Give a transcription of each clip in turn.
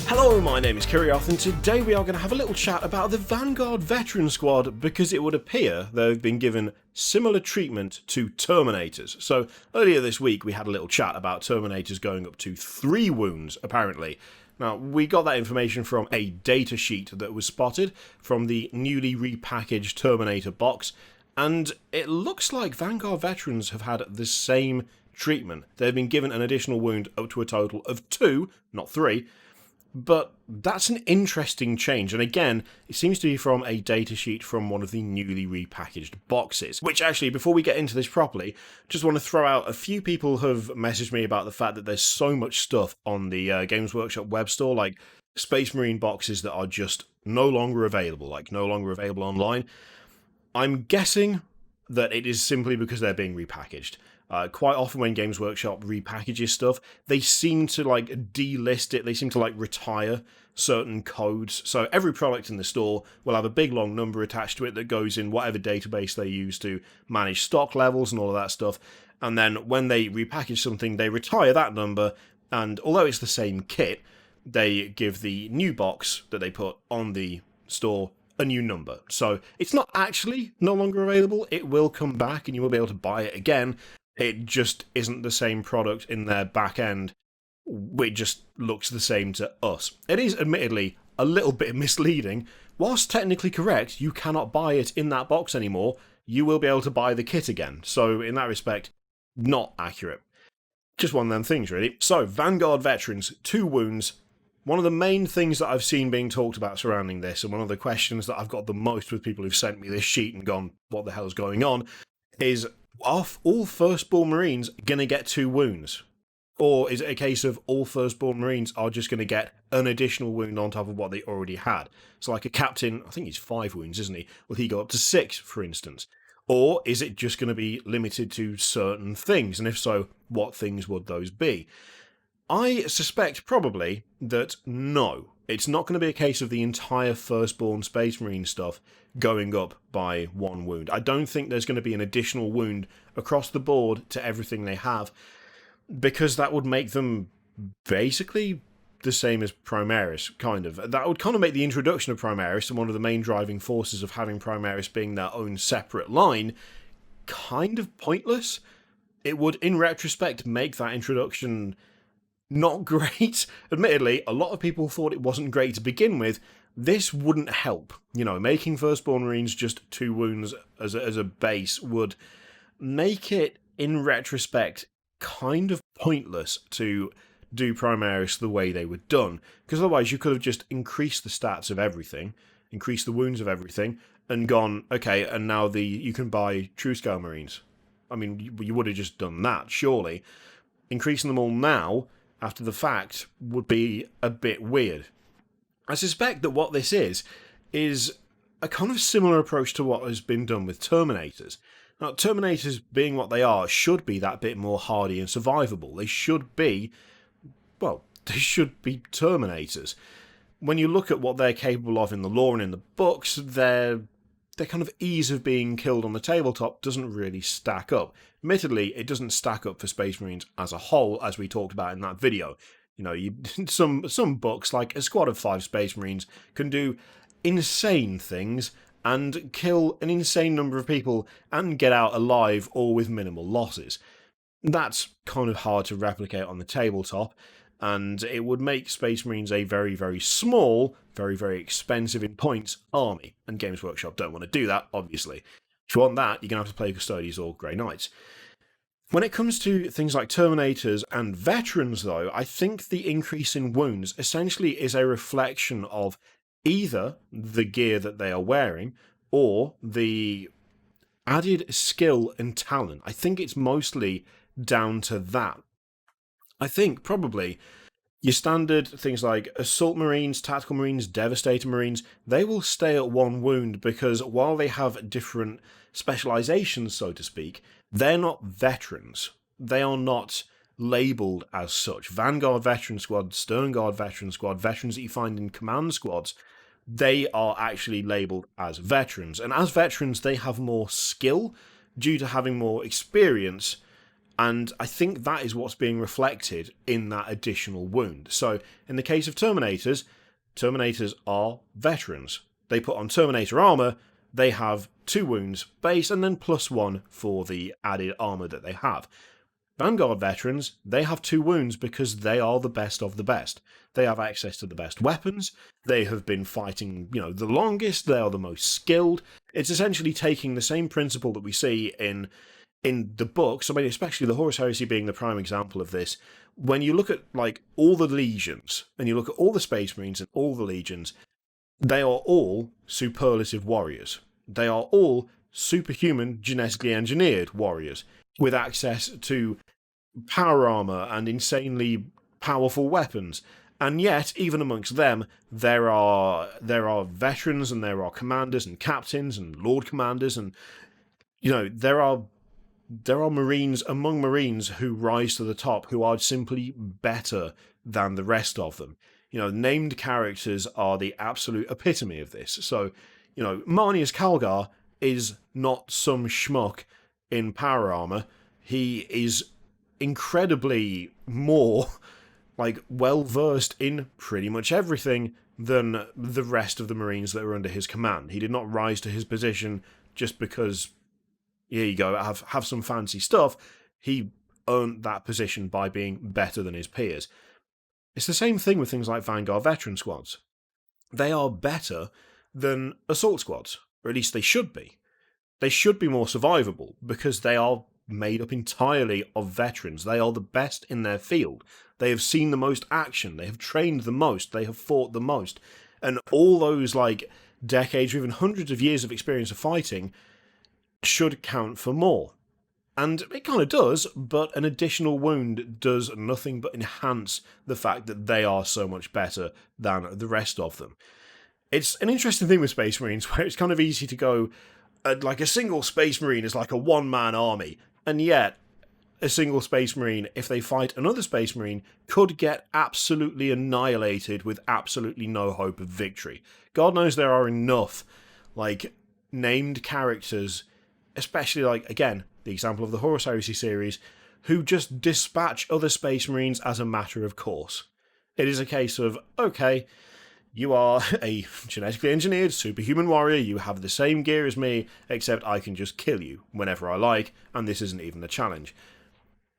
Hello, my name is Kirioth, and today we are going to have a little chat about the Vanguard Veteran Squad, because it would appear they've been given similar treatment to Terminators. So earlier this week we had a little chat about Terminators going up to 3 wounds, apparently. Now, we got that information from a datasheet that was spotted from the newly repackaged Terminator box, and it looks like Vanguard Veterans have had the same treatment. They've been given an additional wound up to a total of 2, not 3, but that's an interesting change, and again, it seems to be from a datasheet from one of the newly repackaged boxes. Which actually, before we get into this properly, just want to throw out a few people have messaged me about the fact that there's so much stuff on the Games Workshop web store, like Space Marine boxes that are just no longer available, online. I'm guessing that it is simply because they're being repackaged. Quite often when Games Workshop repackages stuff, they seem to delist it, they seem to retire certain codes. So every product in the store will have a big long number attached to it that goes in whatever database they use to manage stock levels and all of that stuff. And then when they repackage something, they retire that number, and although it's the same kit, they give the new box that they put on the store a new number. So it's not actually no longer available, it will come back and you will be able to buy it again. It just isn't the same product in their back end. It just looks the same to us. It is admittedly a little bit misleading. Whilst technically correct, you cannot buy it in that box anymore. You will be able to buy the kit again. So in that respect, not accurate. Just one of them things, really. So, Vanguard Veterans, 2 wounds. One of the main things that I've seen being talked about surrounding this, and one of the questions that I've got the most with people who've sent me this sheet and gone, what the hell's going on, is, are all Firstborn Marines going to get 2 wounds? Or is it a case of all Firstborn Marines are just going to get an additional wound on top of what they already had? So like a captain, I think he's 5 wounds, isn't he? Will he go up to 6, for instance? Or is it just going to be limited to certain things? And if so, what things would those be? I suspect probably that no, it's not going to be a case of the entire Firstborn Space Marine stuff going up by 1 wound. I don't think there's going to be an additional wound across the board to everything they have, because that would make them basically the same as Primaris, kind of. That would kind of make the introduction of Primaris, and one of the main driving forces of having Primaris being their own separate line, kind of pointless. It would, in retrospect, make that introduction not great. Admittedly, a lot of people thought it wasn't great to begin with. This wouldn't help. You know, making Firstborn Marines just 2 wounds as a base would make it, in retrospect, kind of pointless to do Primaris the way they were done. Because otherwise you could have just increased the stats of everything, increased the wounds of everything, and gone, okay, and now you can buy True Scale Marines. I mean, you would have just done that, surely. Increasing them all now, after the fact, would be a bit weird. I suspect that what this is a kind of similar approach to what has been done with Terminators. Now, Terminators, being what they are, should be that bit more hardy and survivable. They should be Terminators. When you look at what they're capable of in the lore and in the books, their kind of ease of being killed on the tabletop doesn't really stack up. Admittedly, it doesn't stack up for Space Marines as a whole, as we talked about in that video. You know, some books, like a squad of 5 Space Marines, can do insane things and kill an insane number of people and get out alive, all with minimal losses. That's kind of hard to replicate on the tabletop, and it would make Space Marines a very, very small, very, very expensive in points army, and Games Workshop don't want to do that, obviously. If you want that, you're going to have to play Custodians or Grey Knights. When it comes to things like Terminators and Veterans, though, I think the increase in wounds essentially is a reflection of either the gear that they are wearing or the added skill and talent. I think it's mostly down to that. I think probably your standard things like Assault Marines, Tactical Marines, Devastator Marines, they will stay at 1 wound because while they have different specializations, so to speak, they're not veterans. They are not labelled as such. Vanguard Veteran Squad, Stern Guard Veteran Squad, veterans that you find in command squads, they are actually labelled as veterans. And as veterans, they have more skill due to having more experience And I think that is what's being reflected in that additional wound. So in the case of Terminators, Terminators are veterans. They put on Terminator armour, they have 2 wounds base, and then +1 for the added armour that they have. Vanguard Veterans, they have 2 wounds because they are the best of the best. They have access to the best weapons, they have been fighting, the longest, they are the most skilled. It's essentially taking the same principle that we see in the books, I mean, especially the Horus Heresy being the prime example of this. When you look at, all the legions, and you look at all the Space Marines and all the legions, they are all superlative warriors. They are all superhuman, genetically engineered warriors, with access to power armor and insanely powerful weapons. And yet, even amongst them, there are veterans, and there are commanders and captains and lord commanders, and there are Marines among Marines who rise to the top who are simply better than the rest of them. Named characters are the absolute epitome of this. So, Marnius Calgar is not some schmuck in power armor. He is incredibly more, well-versed in pretty much everything than the rest of the Marines that are under his command. He did not rise to his position just because, here you go, have some fancy stuff. He earned that position by being better than his peers. It's the same thing with things like Vanguard Veteran squads. They are better than assault squads, or at least they should be. They should be more survivable, because they are made up entirely of veterans. They are the best in their field. They have seen the most action, they have trained the most, they have fought the most. And all those, decades or even hundreds of years of experience of fighting should count for more. And it kind of does, but an additional wound does nothing but enhance the fact that they are so much better than the rest of them. It's an interesting thing with Space Marines, where it's kind of easy to go, a single Space Marine is like a one-man army, and yet a single Space Marine, if they fight another Space Marine, could get absolutely annihilated with absolutely no hope of victory. God knows there are enough, named characters, especially, again, the example of the Horus Heresy series, who just dispatch other Space Marines as a matter of course. It is a case of, okay, you are a genetically engineered superhuman warrior, you have the same gear as me, except I can just kill you whenever I like, and this isn't even a challenge.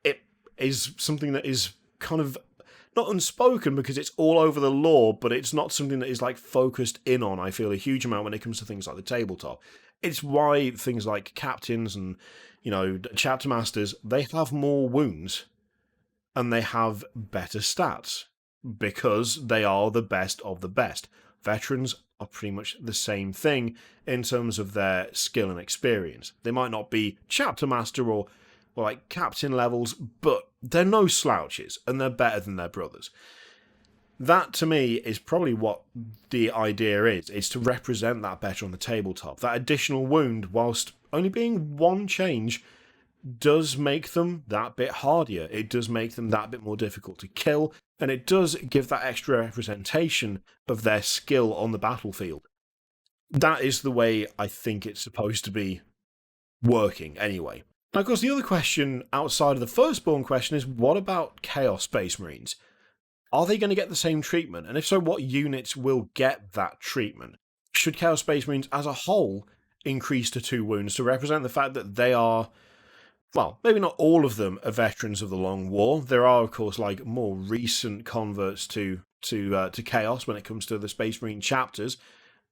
It is something that is kind of not unspoken because it's all over the lore, but it's not something that is focused in on, I feel, a huge amount when it comes to things like the tabletop. It's why things like captains and, chapter masters, they have more wounds and they have better stats because they are the best of the best. Veterans are pretty much the same thing in terms of their skill and experience. They might not be chapter master or captain levels, but they're no slouches and they're better than their brothers. That, to me, is probably what the idea is to represent that better on the tabletop. That additional wound, whilst only being one change, does make them that bit hardier. It does make them that bit more difficult to kill, and it does give that extra representation of their skill on the battlefield. That is the way I think it's supposed to be working, anyway. Now, of course, the other question outside of the Firstborn question is, what about Chaos Space Marines? Are they going to get the same treatment? And if so, what units will get that treatment? Should Chaos Space Marines as a whole increase to 2 wounds to represent the fact that they are, well, maybe not all of them are veterans of the Long War. There are, of course, more recent converts to Chaos when it comes to the Space Marine chapters.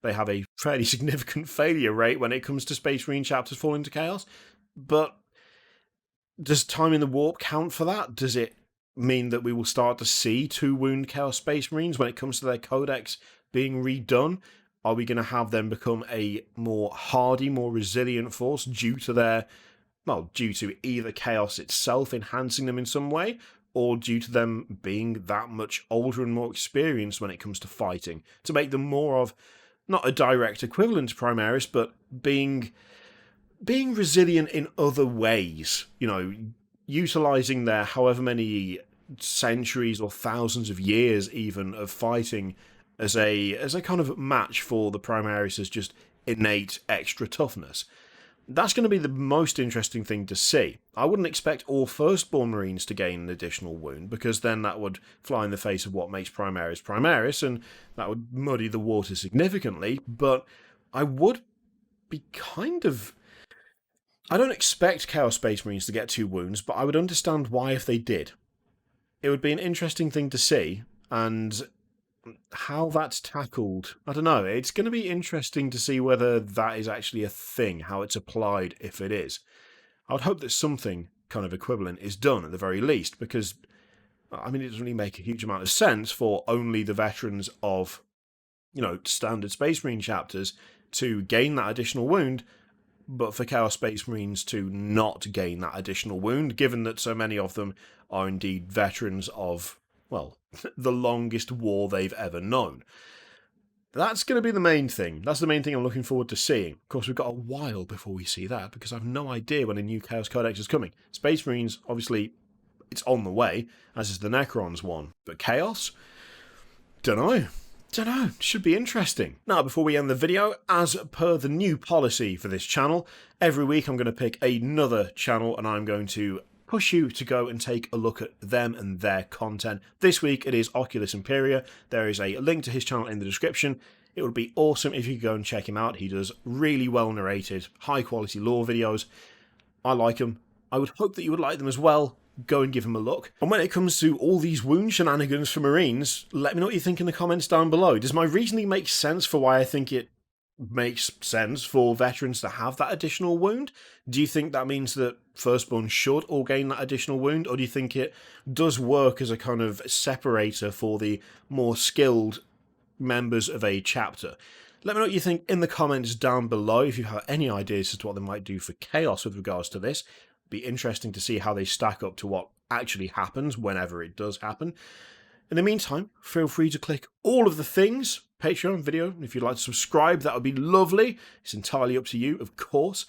They have a fairly significant failure rate when it comes to Space Marine chapters falling to Chaos. But does Time in the Warp count for that? Does it mean that we will start to see 2 wound Chaos Space Marines when it comes to their codex being redone? Are we going to have them become a more hardy, more resilient force due to either Chaos itself enhancing them in some way, or due to them being that much older and more experienced when it comes to fighting, to make them more of, not a direct equivalent to Primaris, but being resilient in other ways, utilising their however many centuries or thousands of years even of fighting as a kind of match for the Primaris' just innate extra toughness. That's going to be the most interesting thing to see. I wouldn't expect all Firstborn Marines to gain an additional wound, because then that would fly in the face of what makes Primaris Primaris, and that would muddy the water significantly, but I would be kind of... I don't expect Chaos Space Marines to get 2 wounds, but I would understand why if they did. It would be an interesting thing to see, and how that's tackled, I don't know. It's going to be interesting to see whether that is actually a thing, how it's applied if it is. I would hope that something kind of equivalent is done at the very least, because, I mean, it doesn't really make a huge amount of sense for only the veterans of, standard Space Marine chapters to gain that additional wound, but for Chaos Space Marines to not gain that additional wound, given that so many of them are indeed veterans of, well, the longest war they've ever known. That's going to be the main thing. That's the main thing I'm looking forward to seeing. Of course, we've got a while before we see that, because I've no idea when a new Chaos Codex is coming. Space Marines, obviously, it's on the way, as is the Necrons one. But Chaos? Dunno. Should be interesting. Now, before we end the video, as per the new policy for this channel, every week I'm going to pick another channel and I'm going to push you to go and take a look at them and their content. This week it is OculusImperia. There is a link to his channel in the description. It would be awesome if you could go and check him out. He does really well narrated, high quality lore videos. I like him. I would hope that you would like them as well. Go and give him a look. And when it comes to all these wound shenanigans for Marines, let me know what you think in the comments down below. Does my reasoning make sense for why I think it makes sense for veterans to have that additional wound? Do you think that means that Firstborn should all gain that additional wound, or do you think it does work as a kind of separator for the more skilled members of a chapter? Let me know what you think in the comments down below. If you have any ideas as to what they might do for Chaos with regards to this, be interesting to see how they stack up to what actually happens whenever it does happen. In the meantime, feel free to click all of the things, Patreon video. If you'd like to subscribe, that would be lovely. It's entirely up to you, of course.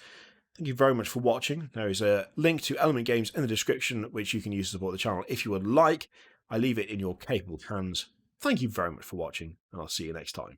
Thank you very much for watching. There is a link to Element Games in the description, which you can use to support the channel if you would like. I leave it in your capable hands. Thank you very much for watching, and I'll see you next time.